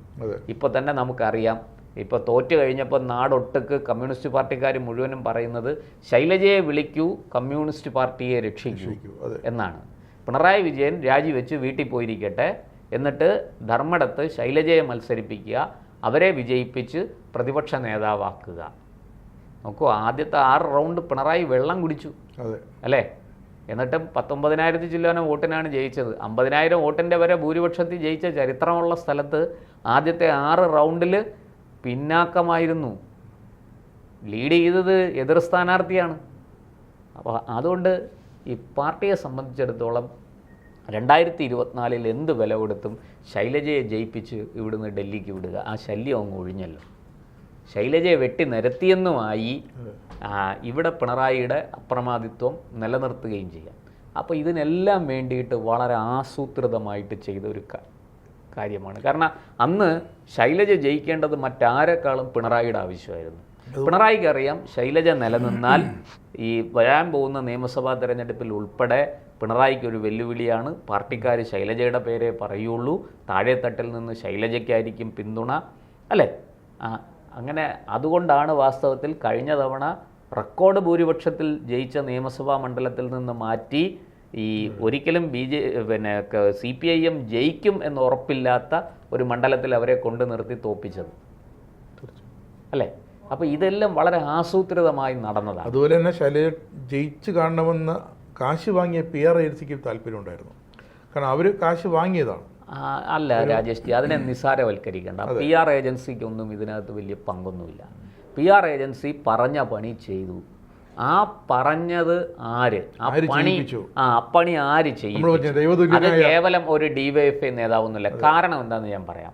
ഇപ്പോൾ തന്നെ നമുക്കറിയാം, ഇപ്പോൾ തോറ്റു കഴിഞ്ഞപ്പോൾ നാടൊട്ടുക്ക് കമ്മ്യൂണിസ്റ്റ് പാർട്ടിക്കാർ മുഴുവനും പറയുന്നത് ശൈലജയെ വിളിക്കൂ, കമ്മ്യൂണിസ്റ്റ് പാർട്ടിയെ രക്ഷിക്കൂ എന്നാണ്. പിണറായി വിജയൻ രാജിവെച്ച് വീട്ടിൽ പോയിരിക്കട്ടെ, എന്നിട്ട് ധർമ്മടത്ത് ശൈലജയെ മത്സരിപ്പിക്കുക, അവരെ വിജയിപ്പിച്ച് പ്രതിപക്ഷ നേതാവാക്കുക. നോക്കൂ, ആദ്യത്തെ 6 റൗണ്ട് പിണറായി വെള്ളം കുടിച്ചു അല്ലേ? എന്നിട്ടും 19,000 ചില്ലോനം വോട്ടിനാണ് ജയിച്ചത്. 50,000 വോട്ടിൻ്റെ വരെ ഭൂരിപക്ഷത്തിൽ ജയിച്ച ചരിത്രമുള്ള സ്ഥലത്ത് ആദ്യത്തെ 6 റൗണ്ടിൽ പിന്നാക്കമായിരുന്നു. ലീഡ് ചെയ്തത് എതിർ സ്ഥാനാർത്ഥിയാണ്. അപ്പോൾ അതുകൊണ്ട് ഈ പാർട്ടിയെ സംബന്ധിച്ചിടത്തോളം 2024 എന്ത് വില കൊടുത്തും ശൈലജയെ ജയിപ്പിച്ച് ഇവിടുന്ന് ഡൽഹിക്ക് വിടുക. ആ ശല്യം അങ്ങ് ഒഴിഞ്ഞല്ലോ. ശൈലജയെ വെട്ടി നിരത്തിയെന്നുമായി ഇവിടെ പിണറായിയുടെ അപ്രമാദിത്വം നിലനിർത്തുകയും ചെയ്യാം. അപ്പോൾ ഇതിനെല്ലാം വേണ്ടിയിട്ട് വളരെ ആസൂത്രിതമായിട്ട് ചെയ്ത ഒരു കാര്യമാണ്. കാരണം അന്ന് ശൈലജ ജയിക്കേണ്ടത് മറ്റാരെക്കാളും പിണറായിയുടെ ആവശ്യമായിരുന്നു. പിണറായിക്ക് അറിയാം ശൈലജ നിലനിന്നാൽ ഈ വരാൻ പോകുന്ന നിയമസഭാ തെരഞ്ഞെടുപ്പിൽ ഉൾപ്പെടെ പിണറായിക്കൊരു വെല്ലുവിളിയാണ്. പാർട്ടിക്കാർ ശൈലജയുടെ പേരെ പറയുള്ളൂ, താഴെത്തട്ടിൽ നിന്ന് ശൈലജയ്ക്കായിരിക്കും പിന്തുണ അല്ലേ? അങ്ങനെ അതുകൊണ്ടാണ് വാസ്തവത്തിൽ കഴിഞ്ഞ തവണ റെക്കോർഡ് ഭൂരിപക്ഷത്തിൽ ജയിച്ച നിയമസഭാ മണ്ഡലത്തിൽ നിന്ന് മാറ്റി ഈ ഒരിക്കലും CPIM ജയിക്കും എന്ന് ഉറപ്പില്ലാത്ത ഒരു മണ്ഡലത്തിൽ അവരെ കൊണ്ട് നിർത്തി തോപ്പിച്ചത് അല്ലേ? അപ്പോൾ ഇതെല്ലാം വളരെ ആസൂത്രിതമായി നടന്നതാണ്. അതുപോലെ തന്നെ ശൈലജ ജയിച്ച് കാണണമെന്ന് കാശ് വാങ്ങിയ PR ഏജൻസിക്ക് താല്പര്യമുണ്ടായിരുന്നു. കാരണം അവർ കാശ് വാങ്ങിയതാണ്. അല്ല രാജേഷ് ജി, അതിനെ നിസ്സാരവൽക്കരിക്കേണ്ട. PR ഏജൻസിക്കൊന്നും ഇതിനകത്ത് വലിയ പങ്കൊന്നുമില്ല. PR ഏജൻസി പറഞ്ഞ പണി ചെയ്തു. ആ പറഞ്ഞത് ആര്, ആ പണി ആര് ചെയ്യും? അത് കേവലം ഒരു DYFI നേതാവൊന്നുമില്ല. കാരണം എന്താണെന്ന് ഞാൻ പറയാം.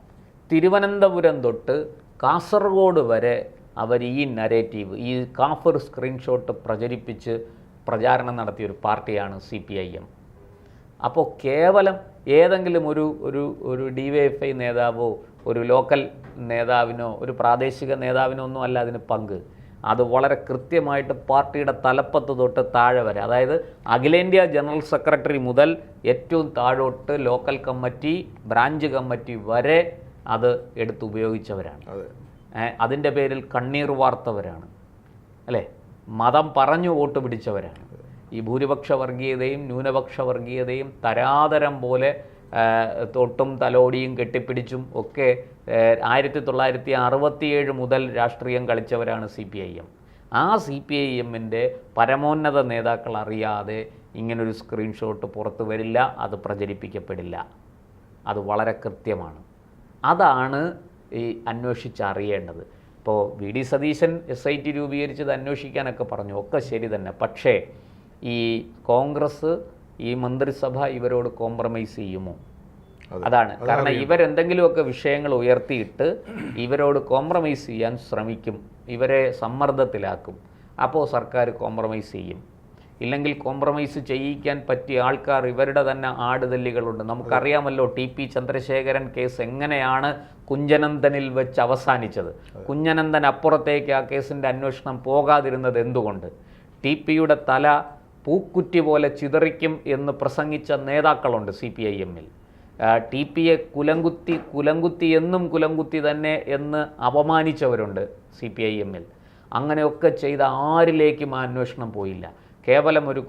തിരുവനന്തപുരം തൊട്ട് കാസർഗോഡ് വരെ അവർ ഈ നരേറ്റീവ്, ഈ കാഫർ സ്ക്രീൻഷോട്ട് പ്രചരിപ്പിച്ച് പ്രചാരണം നടത്തിയൊരു പാർട്ടിയാണ് CPIM. അപ്പോൾ കേവലം ഏതെങ്കിലും ഒരു DYFI നേതാവോ ഒരു ലോക്കൽ നേതാവിനോ ഒരു പ്രാദേശിക നേതാവിനോ ഒന്നും അല്ല അതിന് പങ്ക്. അത് വളരെ കൃത്യമായിട്ട് പാർട്ടിയുടെ തലപ്പത്ത് തൊട്ട് താഴെ വരെ, അതായത് അഖിലേന്ത്യാ ജനറൽ സെക്രട്ടറി മുതൽ ഏറ്റവും താഴോട്ട് ലോക്കൽ കമ്മിറ്റി, ബ്രാഞ്ച് കമ്മിറ്റി വരെ അത് എടുത്തുപയോഗിച്ചവരാണ്. അതിൻ്റെ പേരിൽ കണ്ണീർ വാർത്തവരാണ്, അല്ലേ? മതം പറഞ്ഞു വോട്ട് പിടിച്ചവരാണ്. ഈ ഭൂരിപക്ഷ വർഗീയതയും ന്യൂനപക്ഷ വർഗീയതയും തരാതരം പോലെ തൊട്ടും തലോടിയും കെട്ടിപ്പിടിച്ചും ഒക്കെ 1967 മുതൽ രാഷ്ട്രീയം കളിച്ചവരാണ് CPIM. ആ CPIMൻ്റെ പരമോന്നത നേതാക്കൾ അറിയാതെ ഇങ്ങനൊരു സ്ക്രീൻഷോട്ട് പുറത്തു വരില്ല, അത് പ്രചരിപ്പിക്കപ്പെടില്ല. അത് വളരെ കൃത്യമാണ്. അതാണ് ഈ അന്വേഷിച്ചറിയേണ്ടത്. ഇപ്പോൾ VD സതീശൻ SIT രൂപീകരിച്ചത് അന്വേഷിക്കാനൊക്കെ പറഞ്ഞു, ഒക്കെ ശരി തന്നെ. പക്ഷേ ഈ കോൺഗ്രസ്, ഈ മന്ത്രിസഭ ഇവരോട് കോംപ്രമൈസ് ചെയ്യുമോ? അതാണ് കാരണം. ഇവരെന്തെങ്കിലുമൊക്കെ വിഷയങ്ങൾ ഉയർത്തിയിട്ട് ഇവരോട് കോംപ്രമൈസ് ചെയ്യാൻ ശ്രമിക്കും, ഇവരെ സമ്മർദ്ദത്തിലാക്കും. അപ്പോൾ സർക്കാർ കോംപ്രമൈസ് ചെയ്യും. ഇല്ലെങ്കിൽ കോംപ്രമൈസ് ചെയ്യിക്കാൻ പറ്റിയ ആൾക്കാർ ഇവരുടെ തന്നെ ആടുതല്ലികളുണ്ട്. നമുക്കറിയാമല്ലോ TP ചന്ദ്രശേഖരൻ കേസ് എങ്ങനെയാണ് കുഞ്ഞനന്ദനിൽ വെച്ച് അവസാനിച്ചത്. കുഞ്ഞനന്ദൻ അപ്പുറത്തേക്ക് ആ കേസിൻ്റെ അന്വേഷണം പോകാതിരുന്നത് എന്തുകൊണ്ട്? TPയുടെ തല പൂക്കുറ്റി പോലെ ചിതറിക്കും എന്ന് പ്രസംഗിച്ച നേതാക്കളുണ്ട് CPIMൽ. TPയെ കുലങ്കുത്തി എന്നും കുലങ്കുത്തി തന്നെ എന്ന് അപമാനിച്ചവരുണ്ട് CPIMൽ. അങ്ങനെയൊക്കെ ചെയ്ത ആരിലേക്കും ആ അന്വേഷണം പോയില്ല. കേവലം ഒരു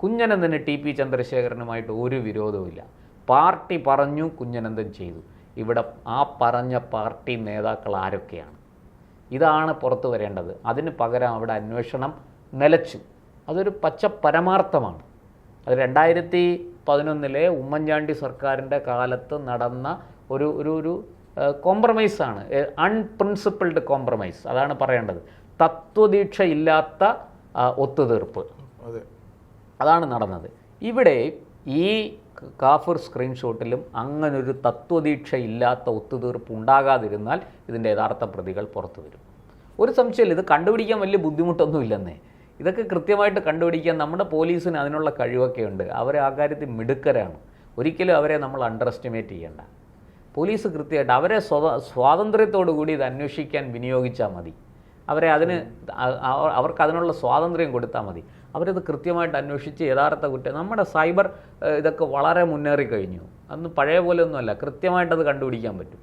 കുഞ്ഞനന്ദന് TP ചന്ദ്രശേഖരനുമായിട്ട് ഒരു വിരോധവുമില്ല. പാർട്ടി പറഞ്ഞു, കുഞ്ഞനന്ദൻ ചെയ്തു. ഇവിടെ ആ പറഞ്ഞ പാർട്ടി നേതാക്കൾ ആരൊക്കെയാണ്? ഇതാണ് പുറത്തു വരേണ്ടത്. അതിന് പകരം അവിടെ അന്വേഷണം നിലച്ചു. അതൊരു പച്ച പരമാർത്ഥമാണ്. അത് 2011 ഉമ്മൻചാണ്ടി സർക്കാരിൻ്റെ കാലത്ത് നടന്ന ഒരു കോംപ്രമൈസാണ്, അൺപ്രിൻസിപ്പിൾഡ് കോംപ്രമൈസ്. അതാണ് പറയേണ്ടത്. തത്വദീക്ഷയില്ലാത്ത ഒത്തുതീർപ്പ്, അതാണ് നടന്നത്. ഇവിടെ ഈ കാഫിർ സ്ക്രീൻഷോട്ടിലും അങ്ങനൊരു തത്വദീക്ഷയില്ലാത്ത ഒത്തുതീർപ്പ് ഉണ്ടാകാതിരുന്നാൽ ഇതിൻ്റെ യഥാർത്ഥ പ്രതികൾ പുറത്തു വരും. ഒരു സംശയമില്ല, ഇത് കണ്ടുപിടിക്കാൻ വലിയ ബുദ്ധിമുട്ടൊന്നുമില്ലെന്നേ. ഇതൊക്കെ കൃത്യമായിട്ട് കണ്ടുപിടിക്കാൻ നമ്മുടെ പോലീസിന് അതിനുള്ള കഴിവൊക്കെ ഉണ്ട്. അവർ ആ കാര്യത്തിൽ മിടുക്കരാണ്. ഒരിക്കലും അവരെ നമ്മൾ അണ്ടർ എസ്റ്റിമേറ്റ് ചെയ്യേണ്ട. പോലീസ് കൃത്യമായിട്ട് അവരെ സ്വാതന്ത്ര്യത്തോടു കൂടി ഇത് അന്വേഷിക്കാൻ വിനിയോഗിച്ചാൽ മതി. അവർക്ക് അതിനുള്ള സ്വാതന്ത്ര്യം കൊടുത്താൽ മതി. അവരത് കൃത്യമായിട്ട് അന്വേഷിച്ച് യഥാർത്ഥ കുറ്റം, നമ്മുടെ സൈബർ ഇതൊക്കെ വളരെ മുന്നേറി കഴിഞ്ഞു. അന്ന് പഴയ പോലെ ഒന്നുമല്ല, കൃത്യമായിട്ടത് കണ്ടുപിടിക്കാൻ പറ്റും.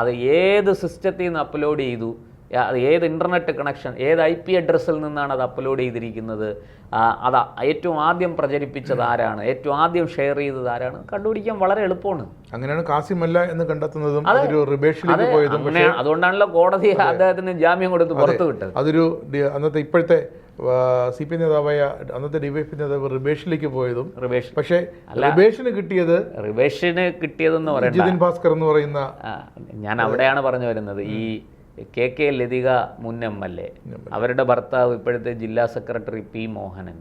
അത് ഏത് സിസ്റ്റത്തിൽ നിന്ന് അപ്ലോഡ് ചെയ്തു, ഏത് ഇൻ്റർനെറ്റ് കണക്ഷൻ, ഏത് IP അഡ്രസ്സിൽ നിന്നാണ് അത് അപ്ലോഡ് ചെയ്തിരിക്കുന്നത്, അത് ഏറ്റവും ആദ്യം പ്രചരിപ്പിച്ചത് ആരാണ്, ഏറ്റവും ആദ്യം ഷെയർ ചെയ്തത് ആരാണ്, കണ്ടുപിടിക്കാൻ വളരെ എളുപ്പമാണ്. അങ്ങനെയാണ് കാസിമല്ല എന്ന് കണ്ടെത്തുന്നതും അതുകൊണ്ടാണല്ലോ കോടതി അദ്ദേഹത്തിന് ജാമ്യം കൊടുത്ത് പുറത്തു വിട്ടത്. അതൊരു അന്നത്തെ ഇപ്പോഴത്തെ CPI നേതാവായ അന്നത്തെ DYP നേതാവ് റിബേഷിലേക്ക് പോയതും, പക്ഷേ റിബേഷിന് കിട്ടിയതെന്ന് പറയുന്നത് ജിതിൻ ഭാസ്കർ എന്ന് പറയുന്ന, ഞാൻ അവിടെയാണ് പറഞ്ഞു വരുന്നത്. ഈ KK ലതിക മുൻ MLA, അവരുടെ ഭർത്താവ് ഇപ്പോഴത്തെ ജില്ലാ സെക്രട്ടറി P മോഹനൻ,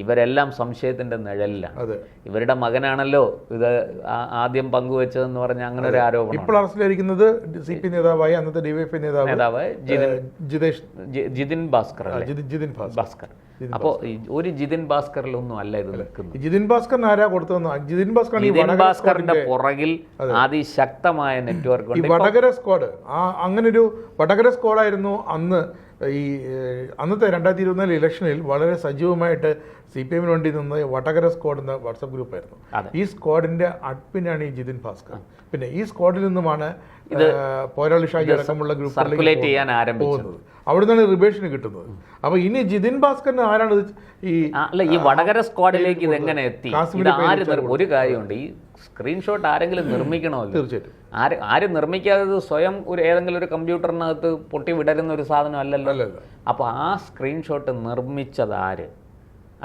ഇവരെല്ലാം സംശയത്തിന്റെ നിഴലിലാണ്. ഇവരുടെ മകനാണല്ലോ ഇത് ആദ്യം പങ്കുവെച്ചതെന്ന് പറഞ്ഞ അങ്ങനെ ഒരു ആരോപണം. ഇപ്പോൾ അറസ്റ്റിലായിരിക്കുന്നത് CPI നേതാവായ അന്നത്തെ DYP നേതാവ് ജിതിൻ ഭാസ്കർ. അപ്പോൾ ഒരു ജിതിൻ ഭാസ്കറിലൊന്നും അല്ല ഇത് നിൽക്കുന്നത്. ജിതിൻ ഭാസ്കറിന് ആരാ കൊടുത്തതെന്ന്? ജിതിൻ ഭാസ്കറിന്റെ പുറകിൽ അതിശക്തമായ നെറ്റ്വർക്ക് ഉണ്ട്. വടകര സ്ക്വാഡ്, അങ്ങനൊരു വടകര സ്ക്വാഡായിരുന്നു അന്ന് ഈ അന്നത്തെ 2024 ഇലക്ഷനിൽ വളരെ സജീവമായിട്ട് CPIMന് വേണ്ടി നിന്ന് വടകര സ്ക്വാഡ് എന്ന വാട്സപ്പ് ഗ്രൂപ്പായിരുന്നു. ഈ സ്ക്വാഡിന്റെ അഡ്മിനാണ് ഈ ജിതിൻ ഭാസ്കർ. പിന്നെ ഈ സ്ക്വാഡിൽ നിന്നുമാണ് പോരാളി ഷാജി അടക്കമുള്ള ഗ്രൂപ്പുകളിലേക്ക് ചെയ്യാൻ ആരംഭിച്ചത്. അവിടെ നിന്നാണ് റിബേഷിന് കിട്ടുന്നത്. അപ്പൊ ഇനി ജിതിൻ ഭാസ്കറിന് ആരാണ് ഈ വടകര സ്ക്വാഡിലേക്ക് ഇത് എങ്ങനെ എത്തി? ഒരു കാര്യമുണ്ട്, ഈ സ്ക്രീൻഷോട്ട് ആരെങ്കിലും നിർമ്മിക്കണമല്ലോ. തീർച്ചയായിട്ടും ആരും നിർമ്മിക്കാതെ സ്വയം ഏതെങ്കിലും ഒരു കമ്പ്യൂട്ടറിനകത്ത് പൊട്ടി വിടരുന്ന ഒരു സാധനം അല്ലല്ലോ. അപ്പോൾ ആ സ്ക്രീൻഷോട്ട് നിർമ്മിച്ചത് ആര്?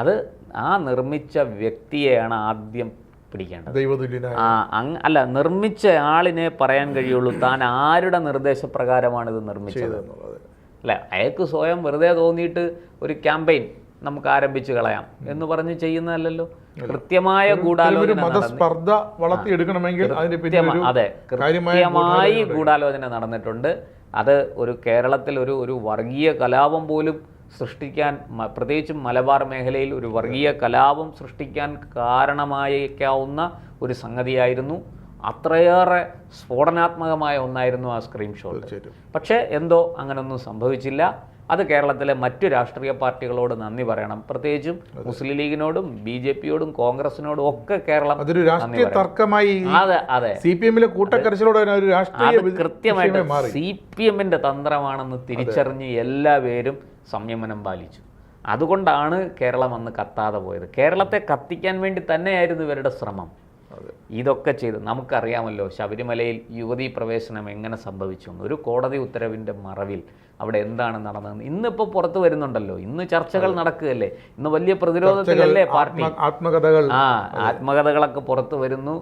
അത് ആ നിർമ്മിച്ച വ്യക്തിയെയാണ് ആദ്യം പിടിക്കേണ്ടത്. അല്ല, നിർമ്മിച്ച ആളിനെ പറയാൻ കഴിയുള്ളൂ താൻ ആരുടെ നിർദ്ദേശപ്രകാരമാണ് ഇത് നിർമ്മിച്ചത്. അല്ല, അയാൾക്ക് സ്വയം വെറുതെ തോന്നിയിട്ട് ഒരു ക്യാമ്പയിൻ നമുക്ക് ആരംഭിച്ചു കളയാം എന്ന് പറഞ്ഞ് ചെയ്യുന്നതല്ലല്ലോ. കൃത്യമായ ഗൂഢാലോചന നടന്നിട്ടുണ്ട്. അത് ഒരു കേരളത്തിൽ ഒരു വർഗീയ കലാപം പോലും സൃഷ്ടിക്കാൻ, പ്രത്യേകിച്ചും മലബാർ മേഖലയിൽ ഒരു വർഗീയ കലാപം സൃഷ്ടിക്കാൻ കാരണമായേക്കാവുന്ന ഒരു സംഗതിയായിരുന്നു. അത്രയേറെ സ്ഫോടനാത്മകമായ ഒന്നായിരുന്നു ആ സ്ക്രീൻഷോട്ട്. പക്ഷേ എന്തോ അങ്ങനൊന്നും സംഭവിച്ചില്ല. അത് കേരളത്തിലെ മറ്റു രാഷ്ട്രീയ പാർട്ടികളോട് നന്ദി പറയണം. പ്രത്യേകിച്ചും മുസ്ലിം ലീഗിനോടും BJP-യോടും കോൺഗ്രസിനോടും ഒക്കെ കേരളം അതൊരു രാഷ്ട്രീയ തർക്കമായി. അതെ, CPM-ലെ കൂട്ടക്കരച്ചിലോടെ ഒരു രാഷ്ട്രീയ കൃത്യമായിട്ട് CPM-ന്റെ തന്ത്രമാണെന്ന് തിരിച്ചറിഞ്ഞ് എല്ലാവരും സംയമനം പാലിച്ചു. അതുകൊണ്ടാണ് കേരളം അന്ന് കത്താതെ പോയത്. കേരളത്തെ കത്തിക്കാൻ വേണ്ടി തന്നെയായിരുന്നു ഇവരുടെ ശ്രമം. ഇതൊക്കെ ചെയ്ത് നമുക്കറിയാമല്ലോ ശബരിമലയിൽ യുവതീ പ്രവേശനം എങ്ങനെ സംഭവിച്ചു. ഒരു കോടതി ഉത്തരവിൻ്റെ മറവിൽ അവിടെ എന്താണ് നടന്നത് ഇന്നിപ്പോൾ പുറത്തു വരുന്നുണ്ടല്ലോ. ഇന്ന് ചർച്ചകൾ നടക്കുകയല്ലേ, ഇന്ന് വലിയ പ്രതിരോധത്തിലല്ലേ പാർട്ടി. ആത്മകഥകളൊക്കെ പുറത്തു വരുന്നു.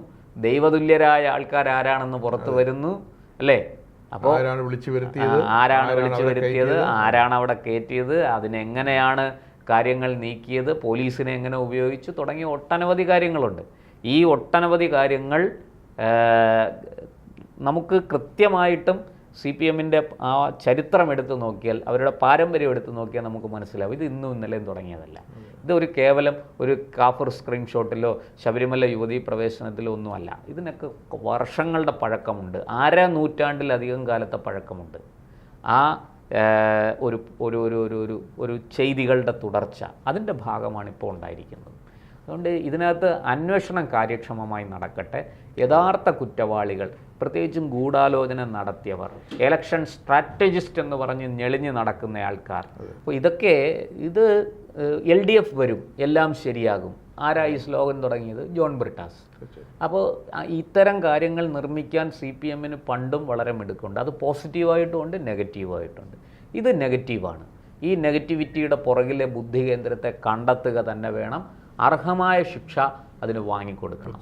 ദൈവതുല്യരായ ആൾക്കാർ ആരാണെന്ന് പുറത്തു വരുന്നു അല്ലേ. അപ്പോൾ ആരാണ് വിളിച്ചു വരുത്തിയത്, ആരാണ് അവിടെ കയറ്റിയത്, അതിനെങ്ങനെയാണ് കാര്യങ്ങൾ നീക്കിയത്, പോലീസിനെ എങ്ങനെ ഉപയോഗിച്ചു തുടങ്ങിയ ഒട്ടനവധി കാര്യങ്ങളുണ്ട്. ഈ ഒട്ടനവധി കാര്യങ്ങൾ നമുക്ക് കൃത്യമായിട്ടും CPM-ന്റെ ആ ചരിത്രം എടുത്തു നോക്കിയാൽ, അവരുടെ പാരമ്പര്യം എടുത്തു നോക്കിയാൽ നമുക്ക് മനസ്സിലാവും ഇത് ഇന്നും ഇന്നലെയും തുടങ്ങിയതല്ല. ഇതൊരു കേവലം ഒരു കാഫർ സ്ക്രീൻഷോട്ടിലോ ശബരിമല യുവതീ പ്രവേശനത്തിലോ ഒന്നുമല്ല. ഇതിനൊക്കെ വർഷങ്ങളുടെ പഴക്കമുണ്ട്. നൂറ്റാണ്ടിലധികം കാലത്തെ പഴക്കമുണ്ട്. ആ ഒരു ഒരു ഒരു ഒരു ഒരു ചെയ്തികളുടെ തുടർച്ച അതിൻ്റെ ഭാഗമാണ് ഇപ്പോൾ ഉണ്ടായിരിക്കുന്നത്. അതുകൊണ്ട് ഇതിനകത്ത് അന്വേഷണം കാര്യക്ഷമമായി നടക്കട്ടെ. യഥാർത്ഥ കുറ്റവാളികൾ, പ്രത്യേകിച്ചും ഗൂഢാലോചന നടത്തിയവർ, ഇലക്ഷൻ സ്ട്രാറ്റജിസ്റ്റ് എന്ന് പറഞ്ഞ് ഞെളിഞ്ഞ് നടക്കുന്ന ആൾക്കാർ, അപ്പോൾ ഇത് LDF വരും, എല്ലാം ശരിയാകും. ആരാ ഈ സ്ലോഗൻ തുടങ്ങിയത്? ജോൺ ബ്രിട്ടാസ്. അപ്പോൾ ഇത്തരം കാര്യങ്ങൾ നിർമ്മിക്കാൻ CPM-ന് പണ്ടും വളരെ മിടുക്കുണ്ട്. അത് പോസിറ്റീവായിട്ടുമുണ്ട് നെഗറ്റീവായിട്ടുണ്ട്. ഇത് നെഗറ്റീവാണ്. ഈ നെഗറ്റിവിറ്റിയുടെ പുറകിലെ ബുദ്ധി കേന്ദ്രത്തെ കണ്ടെത്തുക തന്നെ വേണം. അർഹമായ ശിക്ഷ അതിന് വാങ്ങിക്കൊടുക്കണം.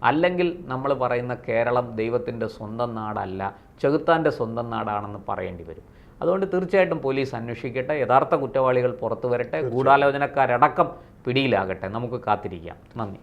അല്ലെങ്കിൽ നമ്മൾ പറയുന്ന കേരളം ദൈവത്തിൻ്റെ സ്വന്തം നാടല്ല, ചെകുത്താൻ്റെ സ്വന്തം നാടാണെന്ന് പറയേണ്ടി വരും. അതുകൊണ്ട് തീർച്ചയായിട്ടും പോലീസ് അന്വേഷിക്കട്ടെ, യഥാർത്ഥ കുറ്റവാളികൾ പുറത്തു വരട്ടെ, ഗൂഢാലോചനക്കാരടക്കം പിടിയിലാകട്ടെ. നമുക്ക് കാത്തിരിക്കാം. നന്ദി.